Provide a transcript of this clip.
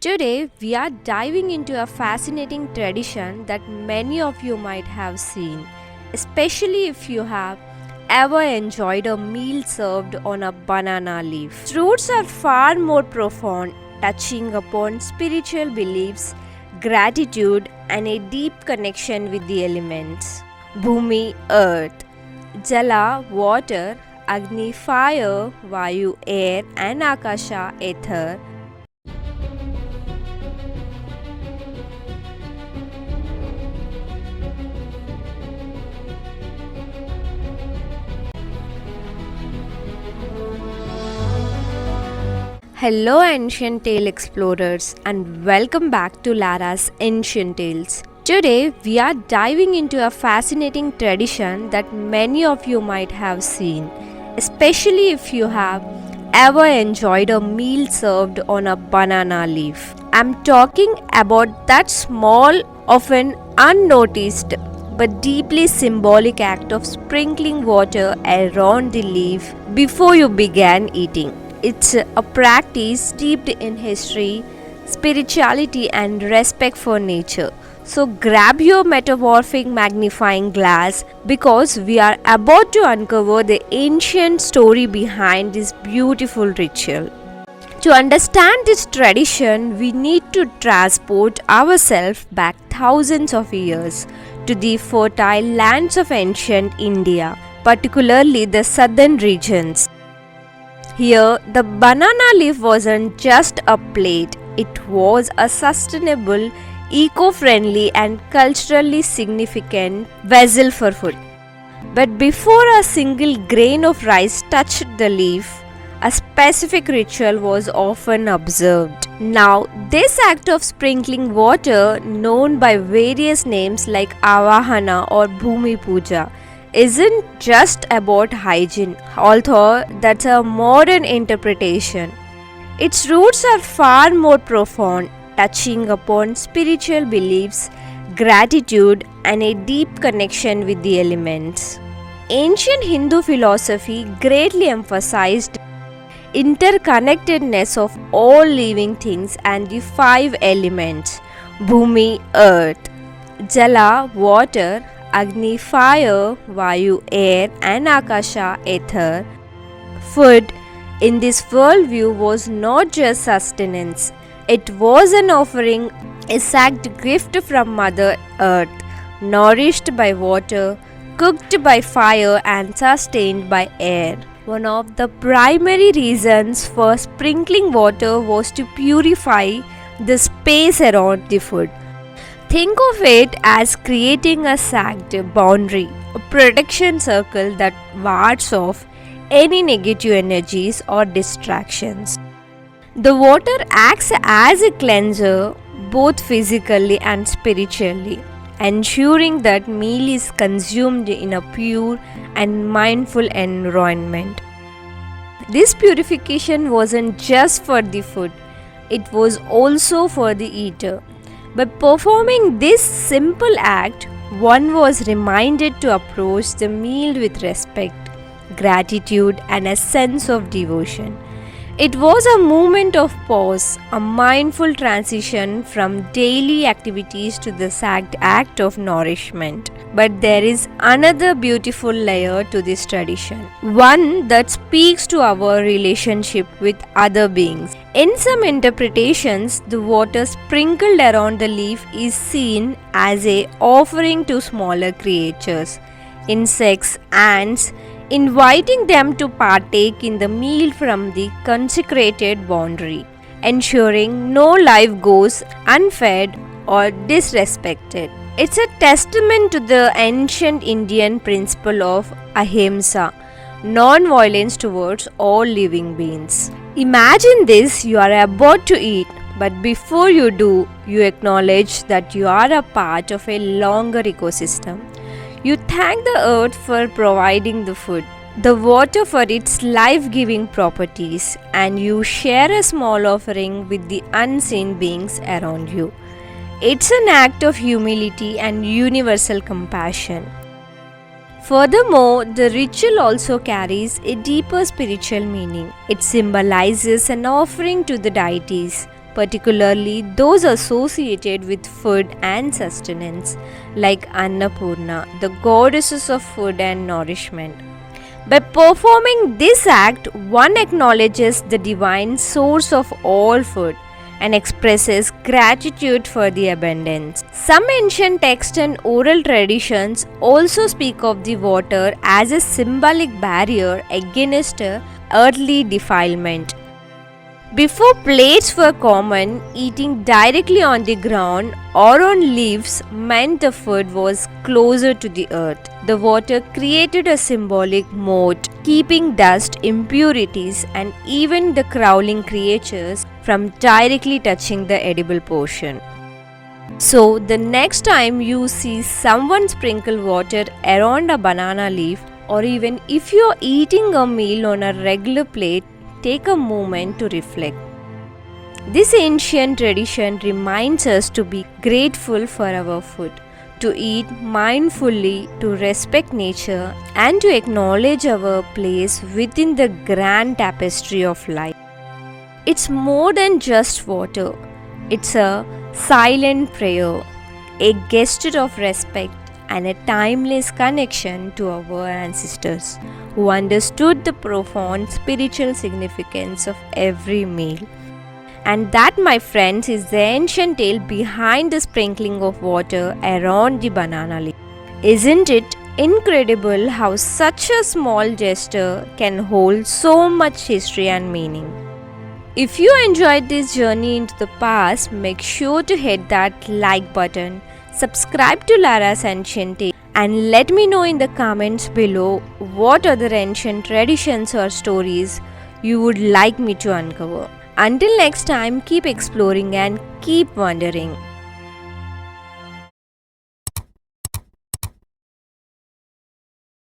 Today, we are diving into a fascinating tradition that many of you might have seen, especially if you have ever enjoyed a meal served on a banana leaf. Its roots are far more profound, touching upon spiritual beliefs, gratitude, and a deep connection with the elements. Bhumi, earth, Jala, water, Agni, fire, Vayu, air, and Akasha, ether. Hello, Ancient Tale Explorers, and welcome back to LARA'S Ancient Tales. Today, we are diving into a fascinating tradition that many of you might have seen, especially if you have ever enjoyed a meal served on a banana leaf. I'm talking about that small, often unnoticed, but deeply symbolic act of sprinkling water around the leaf before you began eating. It's a practice steeped in history, spirituality, and respect for nature. So grab your metamorphic magnifying glass because we are about to uncover the ancient story behind this beautiful ritual. To understand this tradition, we need to transport ourselves back thousands of years to the fertile lands of ancient India, particularly the southern regions. Here, the banana leaf wasn't just a plate, it was a sustainable, eco-friendly, and culturally significant vessel for food. But before a single grain of rice touched the leaf, a specific ritual was often observed. Now, this act of sprinkling water, known by various names like Aachamana or Bhumi Puja, isn't just about hygiene, although that's a modern interpretation. Its roots are far more profound, touching upon spiritual beliefs, gratitude, and a deep connection with the elements. Ancient Hindu philosophy greatly emphasized interconnectedness of all living things and the five elements: Bhumi, earth, Jala, water, Agni, fire, Vayu, air, and Akasha, ether. Food in this worldview was not just sustenance, it was an offering, a sacred gift from Mother Earth, nourished by water, cooked by fire, and sustained by air. One of the primary reasons for sprinkling water was to purify the space around the food. Think of it as creating a sacred boundary, a protection circle that wards off any negative energies or distractions. The water acts as a cleanser both physically and spiritually, ensuring that meal is consumed in a pure and mindful environment. This purification wasn't just for the food, it was also for the eater. By performing this simple act, one was reminded to approach the meal with respect, gratitude, and a sense of devotion. It was a moment of pause, a mindful transition from daily activities to the sacred act of nourishment. But there is another beautiful layer to this tradition, one that speaks to our relationship with other beings. In some interpretations, the water sprinkled around the leaf is seen as an offering to smaller creatures, insects, ants, inviting them to partake in the meal from the consecrated boundary, ensuring no life goes unfed or disrespected. It's a testament to the ancient Indian principle of ahimsa, non-violence towards all living beings. Imagine this: you are about to eat, but before you do, you acknowledge that you are a part of a longer ecosystem. You thank the earth for providing the food, the water for its life-giving properties, and you share a small offering with the unseen beings around you. It's an act of humility and universal compassion. Furthermore, the ritual also carries a deeper spiritual meaning. It symbolizes an offering to the deities, particularly those associated with food and sustenance, like Annapurna, the goddesses of food and nourishment. By performing this act, one acknowledges the divine source of all food and expresses gratitude for the abundance. Some ancient texts and oral traditions also speak of the water as a symbolic barrier against earthly defilement. Before plates were common, eating directly on the ground or on leaves meant the food was closer to the earth. The water created a symbolic moat, keeping dust, impurities, and even the crawling creatures from directly touching the edible portion. So, the next time you see someone sprinkle water around a banana leaf, or even if you're eating a meal on a regular plate, take a moment to reflect. This ancient tradition reminds us to be grateful for our food, to eat mindfully, to respect nature, and to acknowledge our place within the grand tapestry of life. It's more than just water, it's a silent prayer, a gesture of respect, and a timeless connection to our ancestors who understood the profound spiritual significance of every meal. And that, my friends, is the ancient tale behind the sprinkling of water around the banana leaf. Isn't it incredible how such a small gesture can hold so much history and meaning? If you enjoyed this journey into the past, make sure to hit that like button, subscribe to LARA'S Ancient Tales, and let me know in the comments below what other ancient traditions or stories you would like me to uncover. Until next time, keep exploring and keep wondering.